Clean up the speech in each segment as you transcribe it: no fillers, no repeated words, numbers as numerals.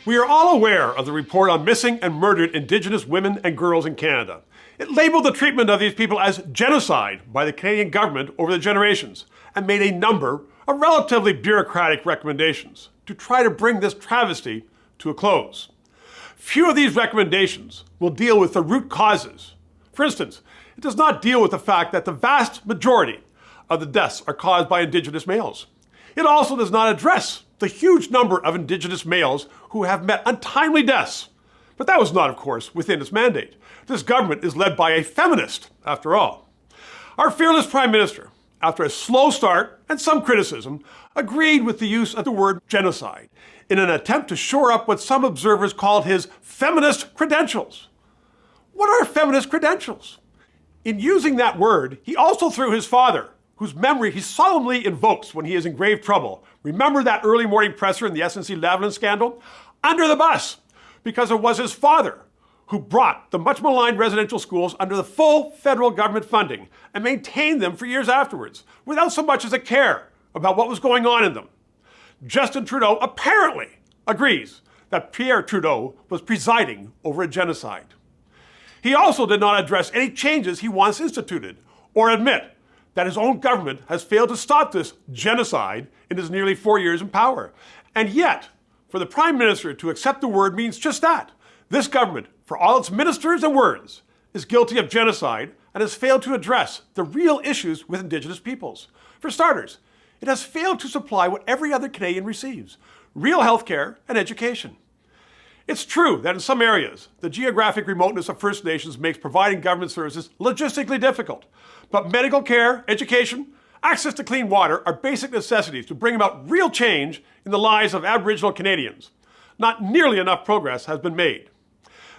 We are all aware of the report on missing and murdered Indigenous women and girls in Canada. It labeled the treatment of these people as genocide by the Canadian government over the generations and made a number of relatively bureaucratic recommendations to try to bring this travesty to a close. Few of these recommendations will deal with the root causes. For instance, it does not deal with the fact that the vast majority of the deaths are caused by Indigenous males. It also does not address the huge number of Indigenous males who have met untimely deaths. But that was not, of course, within its mandate. This government is led by a feminist, after all. Our fearless Prime Minister, after a slow start and some criticism, agreed with the use of the word genocide in an attempt to shore up what some observers called his feminist credentials. What are feminist credentials? In using that word, he also threw his father, whose memory he solemnly invokes when he is in grave trouble. Remember that early morning presser in the SNC-Lavalin scandal? Under the bus, because it was his father who brought the much maligned residential schools under the full federal government funding and maintained them for years afterwards, without so much as a care about what was going on in them. Justin Trudeau apparently agrees that Pierre Trudeau was presiding over a genocide. He also did not address any changes he once instituted or admit that his own government has failed to stop this genocide in his nearly 4 years in power. And yet, for the Prime Minister to accept the word means just that. This government, for all its ministers and words, is guilty of genocide and has failed to address the real issues with Indigenous peoples. For starters, it has failed to supply what every other Canadian receives: real health care and education. It's true that in some areas, the geographic remoteness of First Nations makes providing government services logistically difficult. But medical care, education, access to clean water are basic necessities to bring about real change in the lives of Aboriginal Canadians. Not nearly enough progress has been made.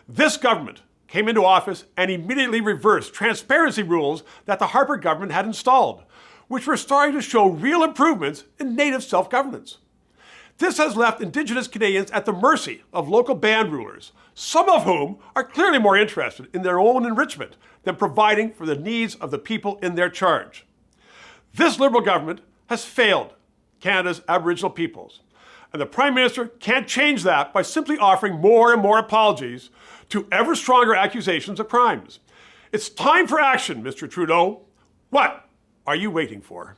This government came into office and immediately reversed transparency rules that the Harper government had installed, which were starting to show real improvements in Native self-governance. This has left Indigenous Canadians at the mercy of local band rulers, some of whom are clearly more interested in their own enrichment than providing for the needs of the people in their charge. This Liberal government has failed Canada's Aboriginal peoples, and the Prime Minister can't change that by simply offering more and more apologies to ever stronger accusations of crimes. It's time for action, Mr. Trudeau. What are you waiting for?